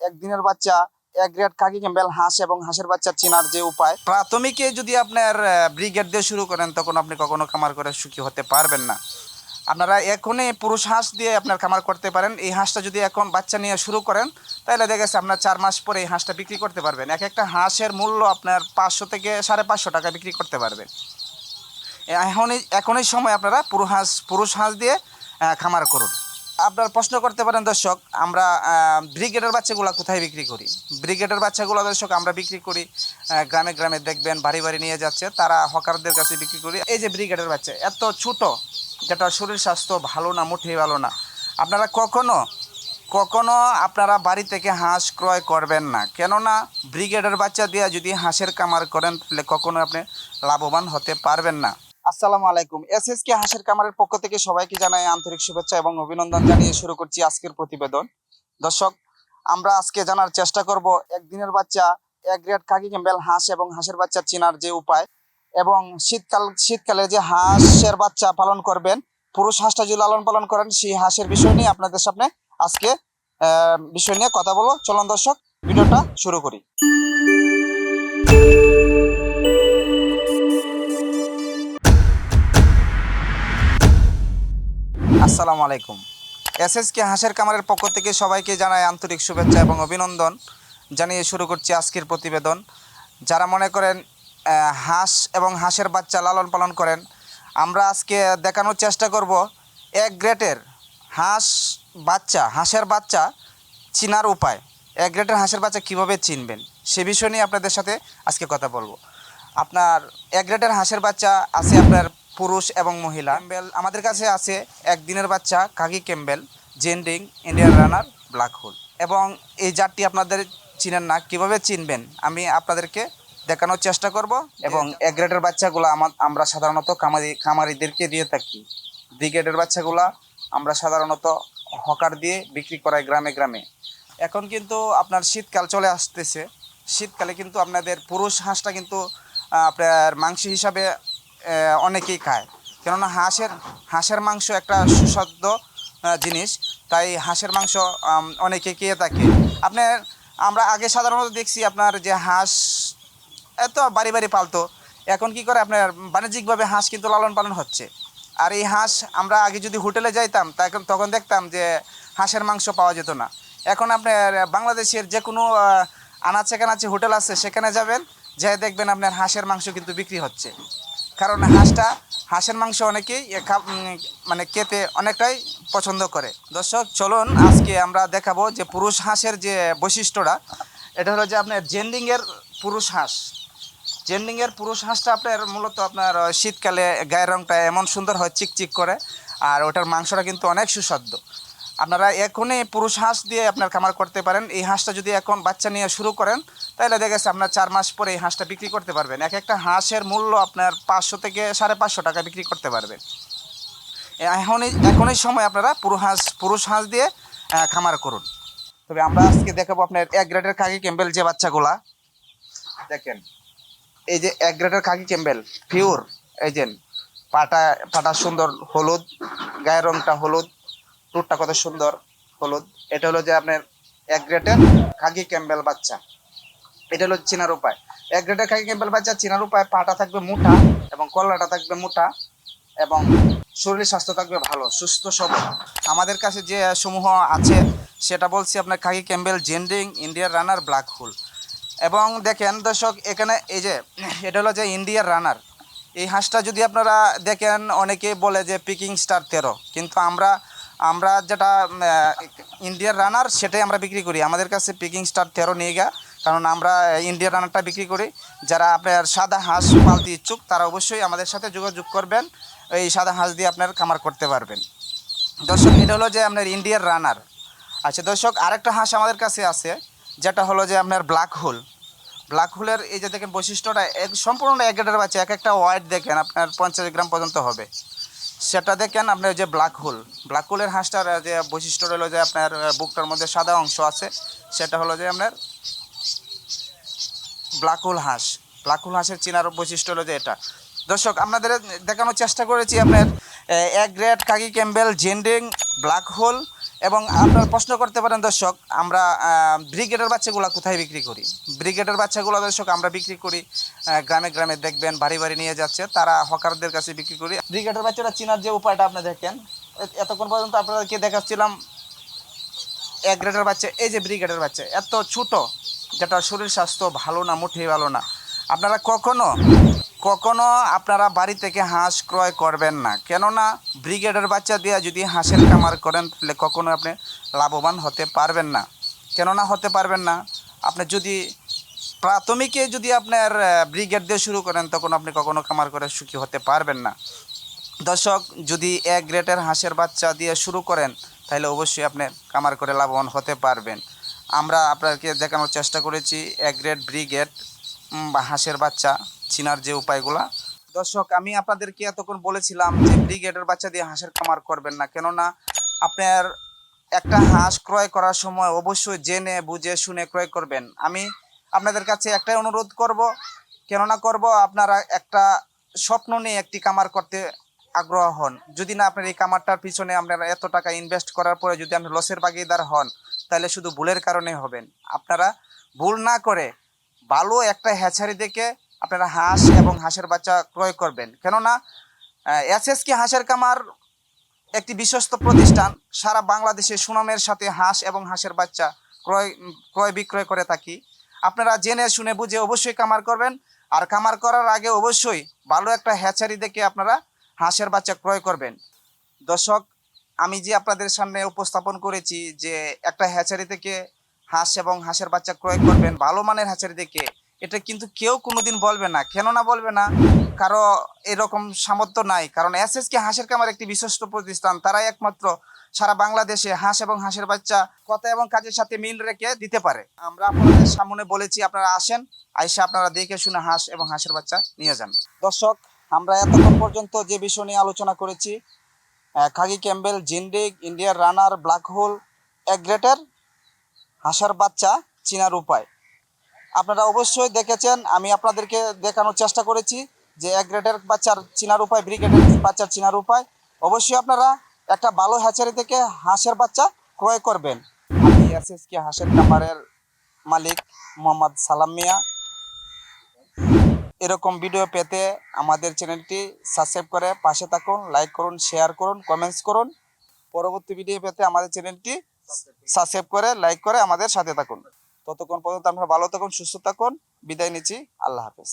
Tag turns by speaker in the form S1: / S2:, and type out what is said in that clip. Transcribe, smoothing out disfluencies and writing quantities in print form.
S1: একদিনের বাচ্চা এক গ্রেড কাকি ক্যাম্বেল হাঁস এবং হাঁসের বাচ্চা চেনার যে উপায়, প্রাথমিকে যদি আপনার ব্রিগেড দিয়ে শুরু করেন তখন আপনি কখনো খামার করে সুখী হতে পারবেন না। আপনারা এখনই পুরুষ হাঁস দিয়ে আপনার খামার করতে পারেন। এই হাঁসটা যদি এখন বাচ্চা নিয়ে শুরু করেন তাহলে দেখা গেছে আপনার 4 মাস পরে এই হাঁসটা বিক্রি করতে পারবেন। এক একটা হাঁসের মূল্য আপনার 500 থেকে 550 টাকা বিক্রি করতে পারবেন। এখনই সময় আপনারা পুরুষ হাঁস দিয়ে খামার করুন। আপনার প্রশ্ন করতে পারেন দর্শক, আমরা ব্রিগেডের বাচ্চাগুলো কোথায় বিক্রি করি? ব্রিগেডের বাচ্চাগুলো দর্শক আমরা বিক্রি করি গ্রামে গ্রামে, দেখবেন বাড়ি বাড়ি নিয়ে যাচ্ছে, তারা হকারদের কাছে বিক্রি করি। এই যে ব্রিগেডের বাচ্চা এত ছোট, যেটা শরীর স্বাস্থ্য ভালো না, মোটেই ভালো না, আপনারা কখনো আপনারা বাড়ি থেকে হাঁস ক্রয় করবেন না। কেননা ব্রিগেডের বাচ্চা দিয়ে যদি হাঁসের কামার করেন তাহলে কখনো আপনি লাভবান হতে পারবেন না। আসসালামু আলাইকুম। এসএসকে হাঁসের কামারের পক্ষ থেকে সবাইকে জানাই আন্তরিক শুভেচ্ছা এবং অভিনন্দন জানিয়ে শুরু করছি আজকের প্রতিবেদন। দর্শক, আমরা আজকে জানার চেষ্টা করব একদিনের বাচ্চা এক গ্রেড কাকি ক্যাম্বেল হাঁস এবং হাঁসের বাচ্চা চেনার যে উপায়, এবং শীতকালে যে হাঁসের বাচ্চা পালন করবেন, পুরুষ হাঁসটা যদি লালন পালন করেন সেই হাঁসের বিষয় নিয়ে আপনাদের সামনে আজকে বিষয় নিয়ে কথা বলবো। চলুন দর্শক, ভিডিওটা শুরু করি। আসসালামু আলাইকুম। এসএসকে হাঁসের কামারের পক্ষ থেকে সবাইকে জানাই আন্তরিক শুভেচ্ছা এবং অভিনন্দন জানিয়ে শুরু করছি আজকের প্রতিবেদন। যারা মনে করেন হাঁস এবং হাঁসের বাচ্চা লালন পালন করেন, আমরা আজকে দেখানোর চেষ্টা করব এক গ্রেডের হাঁসের বাচ্চা চিনার উপায়। এক গ্রেডের হাঁসের বাচ্চা কীভাবে চিনবেন সে বিষয় নিয়ে আপনাদের সাথে আজকে কথা বলবো। আপনার এক গ্রেডের হাঁসের বাচ্চা আছে আপনার পুরুষ এবং মহিলা। ক্যাম্বেল আমাদের কাছে আছে একদিনের বাচ্চা কাকি Campbell, জেন্ডিং, Indian runner, black hole. এবং এই জাতটি আপনাদের চিনেন না, কিভাবে চিনবেন আমি আপনাদেরকে দেখানোর চেষ্টা করব। এবং এক গ্রেডের বাচ্চাগুলো আমরা সাধারণত খামারিদেরকে দিয়ে থাকি। ব্রিগেডের বাচ্চাগুলা আমরা সাধারণত হকার দিয়ে বিক্রি করাই গ্রামে গ্রামে। এখন কিন্তু আপনার শীতকাল চলে আসতেছে, শীতকালে কিন্তু আপনাদের পুরুষ হাঁসটা কিন্তু আপনার মাংস হিসাবে অনেকেই খায়। কেননা হাঁসের মাংস একটা সুস্বাদু জিনিস, তাই হাঁসের মাংস অনেকে খেয়ে থাকে। আমরা আগে সাধারণত দেখছি আপনার যে হাঁস এত বাড়ি বাড়ি পালতো, এখন কি করে আপনার বাণিজ্যিকভাবে হাঁস কিন্তু লালন পালন হচ্ছে। আর এই হাঁস আমরা আগে যদি হোটেলে যাইতাম তখন দেখতাম যে হাঁসের মাংস পাওয়া যেত না। এখন আপনার বাংলাদেশের যে কোনো আনাচে কানাচে হোটেল আছে, সেখানে যাবেন, যাই দেখবেন আপনার হাঁসের মাংস কিন্তু বিক্রি হচ্ছে। কারণ হাঁসের মাংস অনেকেই মানে খেতে অনেকটাই পছন্দ করে। দর্শক, চলুন আজকে আমরা দেখাবো যে পুরুষ হাঁসের যে বৈশিষ্ট্যটা, এটা হলো যে আপনার জেন্ডিংয়ের পুরুষ হাঁসটা আপনার মূলত আপনার শীতকালে গায়ের রঙটা এমন সুন্দর হয়, চিকচিক করে, আর ওটার মাংসটা কিন্তু অনেক সুস্বাদু। আপনারা এখনই পুরুষ হাঁস দিয়ে আপনার খামার করতে পারেন। এই হাঁসটা যদি এখন বাচ্চা নিয়ে শুরু করেন তাহলে দেখা গেছে আপনার 4 মাস পরে এই হাঁসটা বিক্রি করতে পারবেন। এক একটা হাঁসের মূল্য আপনার 500 থেকে 550 টাকা বিক্রি করতে পারবেন। এখনই সময় আপনারা পুরুষ হাঁস দিয়ে খামার করুন। তবে আমরা আজকে দেখাবো আপনার এক গ্রেডের কাকি ক্যাম্বেল যে বাচ্চাগুলা দেখেন। এই যে এক গ্রেডের কাকি ক্যাম্বেল পিওর, এই যে পাটা সুন্দর হলুদ, গায়ের রংটা হলুদ, টুটটা কত সুন্দর হলুদ। এটা হলো যে আপনার এক গ্রেডের কাকি ক্যাম্বেল বাচ্চা। এটা হলো চেনার উপায়। এক গ্রেডের কাকি ক্যাম্বেল বাচ্চা চেনার উপায়, পাটা থাকবে মোটা এবং কল্লাটা থাকবে মোটা এবং শরীর স্বাস্থ্য থাকবে ভালো, সুস্থ সবল। আমাদের কাছে যে সমূহ আছে সেটা বলছি আপনার কাকি Campbell, জেন্ডিং, Indian runner, black hole. এবং দেখেন দর্শক, এখানে এই যে এটা হলো যে ইন্ডিয়ান রানার। এই হাঁসটা যদি আপনারা দেখেন, অনেকে বলে যে পিকিং স্টার 13, কিন্তু আমরা যেটা ইন্ডিয়ান রানার সেটাই আমরা বিক্রি করি। আমাদের কাছে পিকিং স্টার 13 নিয়ে গা, কারণ আমরা ইন্ডিয়ান রানারটা বিক্রি করি। যারা আপনার সাদা হাঁস পালতে ইচ্ছুক তারা অবশ্যই আমাদের সাথে যোগাযোগ করবেন, এই সাদা হাঁস দিয়ে আপনার খামার করতে পারবেন। দর্শক, এটা হলো যে আপনার ইন্ডিয়ান রানার। আচ্ছা দর্শক, আরেকটা হাঁস আমাদের কাছে আছে যেটা হলো যে আপনার ব্ল্যাক হোলের এই যে দেখেন বৈশিষ্ট্যটা সম্পূর্ণ এক গ্রেডের বাচ্চা। এক একটা ওয়েট দেখেন আপনার 50 গ্রাম পর্যন্ত হবে। সেটা দেখেন আপনার যে ব্ল্যাক হোলের হাঁসটার যে বৈশিষ্ট্য হলো যে আপনার বুকটার মধ্যে সাদা অংশ আছে, সেটা হলো যে আপনার ব্ল্যাক হোল হাঁসের চেনার বৈশিষ্ট্য হলো যে এটা। দর্শক, আপনাদের দেখানোর চেষ্টা করেছি আপনার এক গ্রেড কাকি ক্যাম্বেল, জেন্ডিং, ব্ল্যাক হোল এবং আপনারা প্রশ্ন করতে পারেন দর্শক, আমরা ব্রিগেডের বাচ্চাগুলো কোথায় বিক্রি করি? ব্রিগেডের বাচ্চাগুলো দর্শক আমরা বিক্রি করি গ্রামে গ্রামে, দেখবেন বাড়ি বাড়ি নিয়ে যাচ্ছে, তারা হকারদের কাছে বিক্রি করি। ব্রিগেডের বাচ্চাটা চেনার যে উপায়টা আপনি দেখেন, এতক্ষণ পর্যন্ত আপনাদেরকে দেখাচ্ছিলাম এক গ্রেডের বাচ্চা। এই যে ব্রিগেডের বাচ্চা এত ছোট, যেটা শরীর স্বাস্থ্য ভালো না, মোটেই ভালো না। আপনারা কখনো কখনো আপনারা বাড়ি থেকে হাঁস ক্রয় করবেন না, কেননা ব্রিগেডের বাচ্চা দিয়ে যদি হাঁসের খামার করেন তাহলে কখনো আপনি লাভবান হতে পারবেন না। কেননা হতে পারবেন না, আপনি যদি প্রাথমিকে যদি আপনার ব্রিগেড দিয়ে শুরু করেন তখন আপনি কখনো খামার করে সুখী হতে পারবেন না। দর্শক, যদি এক গ্রেডের হাঁসের বাচ্চা দিয়ে শুরু করেন তাহলে অবশ্যই আপনি খামার করে লাভবান হতে পারবেন। আমরা আপনাকে দেখানোর চেষ্টা করেছি এক গ্রেড, ব্রিগেড বা হাঁসের বাচ্চা চিনার যে উপায়গুলা। দর্শক, আমি আপনাদেরকে এতক্ষণ বলেছিলাম যে ব্রিগেডের বাচ্চা দিয়ে হাঁসের খামার করবেন না, কেননা আপনার একটা হাঁস ক্রয় করার সময় অবশ্যই জেনে বুঝে শুনে ক্রয় করবেন। আমি আপনাদের কাছে একটাই অনুরোধ করব, কেননা করব, আপনারা একটা স্বপ্ন নিয়ে একটি খামার করতে আগ্রহ হন, যদি না আপনার এই খামারটার পিছনে আপনারা এত টাকা ইনভেস্ট করার পরে যদি আপনি লসের ভাগীদার হন তাহলে শুধু ভুলের কারণে হবেন। আপনারা ভুল না করে ভালো একটা হ্যাচারি দেখে আপনারা হাঁস এবং হাঁসের বাচ্চা ক্রয় করবেন, কেননা এসএসকে হাঁসের খামার একটি বিশ্বস্ত প্রতিষ্ঠান। সারা বাংলাদেশে সুনামের সাথে হাঁস এবং হাঁসের বাচ্চা ক্রয় বিক্রয় করে থাকি। আপনারা জেনে শুনে বুঝে অবশ্যই খামার করবেন, আর খামার করার আগে অবশ্যই ভালো একটা হ্যাচারি দেখে আপনারা হাঁসের বাচ্চা ক্রয় করবেন। দর্শক, আমি যে আপনাদের সামনে উপস্থাপন করেছি যে একটা হ্যাচারি থেকে হাঁস এবং হাঁসের বাচ্চা ক্রয় করবেন ভালো মানের হ্যাচারি থেকে, এটা কিন্তু কেউ কোনোদিন বলবে না। কেননা বলবে না? কারো এরকম সামর্থ্য নাই, কারণ এসএসকে হাঁসের খামার একটি বিশ্বস্ত প্রতিষ্ঠান, তারাই একমাত্র সারা বাংলাদেশে হাঁস এবং হাঁসের বাচ্চা কথা এবং কাজের সাথে মিল রেখে দিতে পারে। আমরা আপনাদের সামনে বলেছি, আপনারা আসেন, আইসা আপনারা দেখে শুনে হাঁস এবং হাঁসের বাচ্চা নিয়ে যান। দর্শক, আমরা এতক্ষণ পর্যন্ত যে বিষয় নিয়ে আলোচনা করেছি, খাকি ক্যাম্বেল, জিন্ডিক, ইন্ডিয়ার রানার, ব্ল্যাক হোল, এক গ্রেটের হাঁসের বাচ্চা চিনার উপায় আপনারা অবশ্যই দেখেছেন। আমি আপনাদেরকে দেখানোর চেষ্টা করেছি যে এক গ্রেডের বাচ্চার চিনার উপায়, ব্রিগেডের বাচ্চার চিনার উপায়। অবশ্যই আপনারা একটা ভালো হ্যাচারি থেকে হাঁসের বাচ্চা ক্রয় করবেন। আমি এসএসকে হাঁসের খামারের মালিক মোহাম্মদ সালাম মিয়া। এরকম ভিডিও পেতে আমাদের চ্যানেলটি সাবস্ক্রাইব করে পাশে থাকুন, লাইক করুন, শেয়ার করুন, কমেন্টস করুন। পরবর্তী ভিডিও পেতে আমাদের চ্যানেলটি সাবস্ক্রাইব করে লাইক করে আমাদের সাথে থাকুন। ততক্ষণ পর্যন্ত আপনারা ভালো থাকুন, সুস্থ থাকুন। বিদায় নিচ্ছি। আল্লাহ হাফেজ।